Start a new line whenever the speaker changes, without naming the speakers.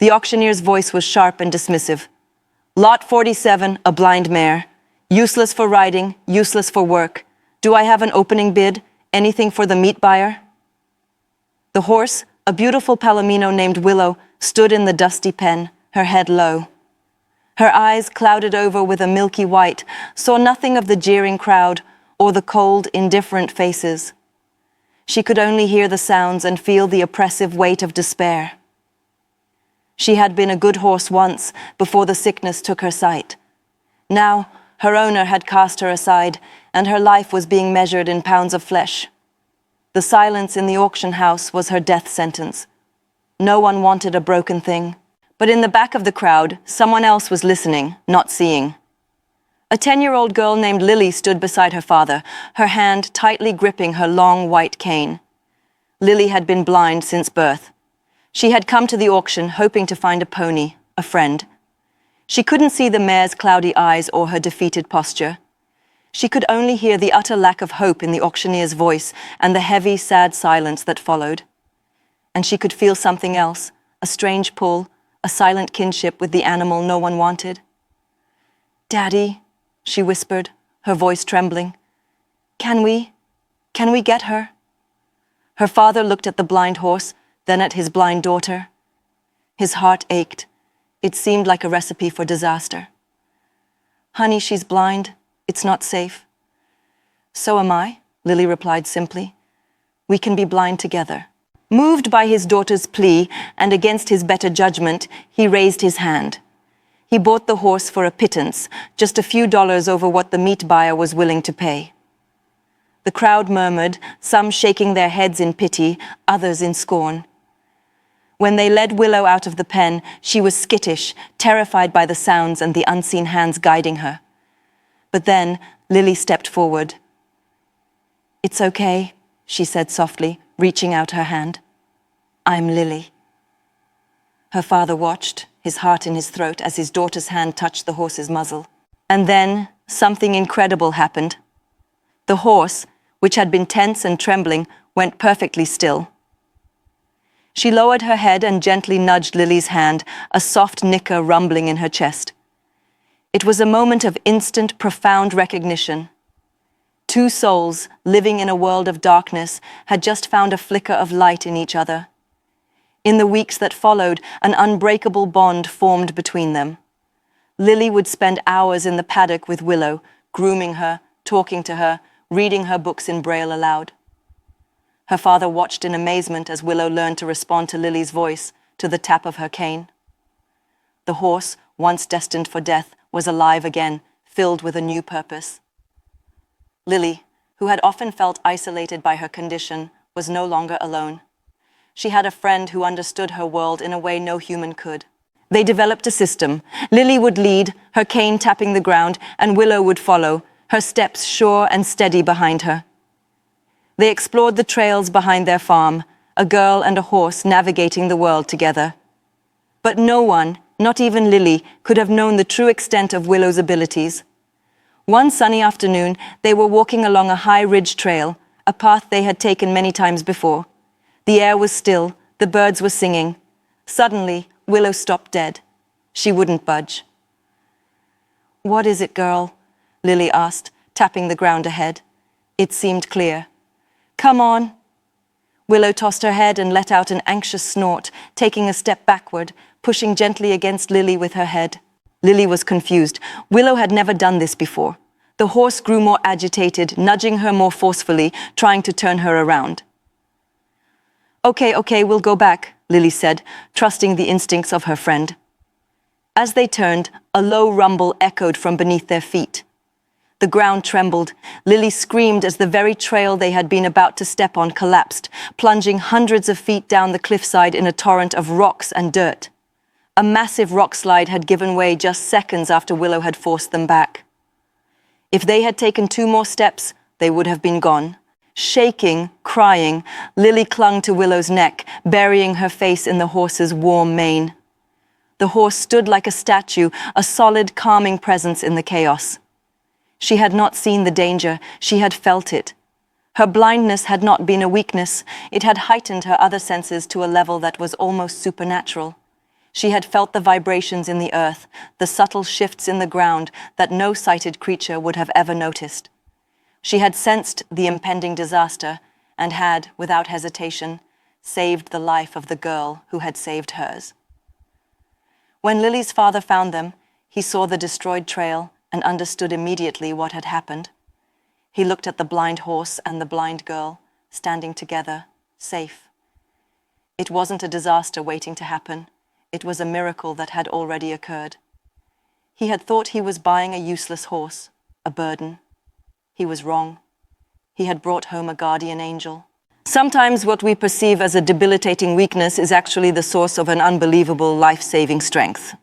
The auctioneer's voice was sharp and dismissive. Lot 47, a blind mare. Useless for riding, useless for work. Do I have an opening bid? Anything for the meat buyer? The horse, a beautiful palomino named Willow, stood in the dusty pen, her head low. Her eyes, clouded over with a milky white, saw nothing of the jeering crowd or the cold, indifferent faces. She could only hear the sounds and feel the oppressive weight of despair. She had been a good horse once, before the sickness took her sight. Now, her owner had cast her aside, and her life was being measured in pounds of flesh. The silence in the auction house was her death sentence. No one wanted a broken thing. But in the back of the crowd, someone else was listening, not seeing. A 10-year-old girl named Lily stood beside her father, her hand tightly gripping her long white cane. Lily had been blind since birth. She had come to the auction hoping to find a pony, a friend. She couldn't see the mare's cloudy eyes or her defeated posture. She could only hear the utter lack of hope in the auctioneer's voice and the heavy, sad silence that followed. And she could feel something else, a strange pull, a silent kinship with the animal no one wanted. "Daddy," she whispered, her voice trembling. Can we get her?" Her father looked at the blind horse, then at his blind daughter. His heart ached. It seemed like a recipe for disaster. "Honey, she's blind. It's not safe." "So am I," Lily replied simply. "We can be blind together." Moved by his daughter's plea and against his better judgment, he raised his hand. He bought the horse for a pittance, just a few dollars over what the meat buyer was willing to pay. The crowd murmured, some shaking their heads in pity, others in scorn. When they led Willow out of the pen, she was skittish, terrified by the sounds and the unseen hands guiding her. But then Lily stepped forward. "It's okay," she said softly, reaching out her hand. "I'm Lily." Her father watched, his heart in his throat, as his daughter's hand touched the horse's muzzle. And then something incredible happened. The horse, which had been tense and trembling, went perfectly still. She lowered her head and gently nudged Lily's hand, a soft nicker rumbling in her chest. It was a moment of instant, profound recognition. Two souls, living in a world of darkness, had just found a flicker of light in each other. In the weeks that followed, an unbreakable bond formed between them. Lily would spend hours in the paddock with Willow, grooming her, talking to her, reading her books in Braille aloud. Her father watched in amazement as Willow learned to respond to Lily's voice, to the tap of her cane. The horse, once destined for death, was alive again, filled with a new purpose. Lily, who had often felt isolated by her condition, was no longer alone. She had a friend who understood her world in a way no human could. They developed a system. Lily would lead, her cane tapping the ground, and Willow would follow, her steps sure and steady behind her. They explored the trails behind their farm, a girl and a horse navigating the world together. But no one, not even Lily, could have known the true extent of Willow's abilities. One sunny afternoon, they were walking along a high ridge trail, a path they had taken many times before. The air was still, the birds were singing. Suddenly, Willow stopped dead. She wouldn't budge. "What is it, girl?" Lily asked, tapping the ground ahead. It seemed clear. "Come on." Willow tossed her head and let out an anxious snort, taking a step backward, pushing gently against Lily with her head. Lily was confused. Willow had never done this before. The horse grew more agitated, nudging her more forcefully, trying to turn her around. Okay, we'll go back," Lily said, trusting the instincts of her friend. As they turned, a low rumble echoed from beneath their feet. The ground trembled. Lily screamed as the very trail they had been about to step on collapsed, plunging hundreds of feet down the cliffside in a torrent of rocks and dirt. A massive rock slide had given way just seconds after Willow had forced them back. If they had taken 2 more steps, they would have been gone. Shaking, crying, Lily clung to Willow's neck, burying her face in the horse's warm mane. The horse stood like a statue, a solid, calming presence in the chaos. She had not seen the danger, she had felt it. Her blindness had not been a weakness, it had heightened her other senses to a level that was almost supernatural. She had felt the vibrations in the earth, the subtle shifts in the ground that no sighted creature would have ever noticed. She had sensed the impending disaster and had, without hesitation, saved the life of the girl who had saved hers. When Lily's father found them, he saw the destroyed trail and understood immediately what had happened. He looked at the blind horse and the blind girl, standing together, safe. It wasn't a disaster waiting to happen. It was a miracle that had already occurred. He had thought he was buying a useless horse, a burden. He was wrong. He had brought home a guardian angel. Sometimes what we perceive as a debilitating weakness is actually the source of an unbelievable life-saving strength.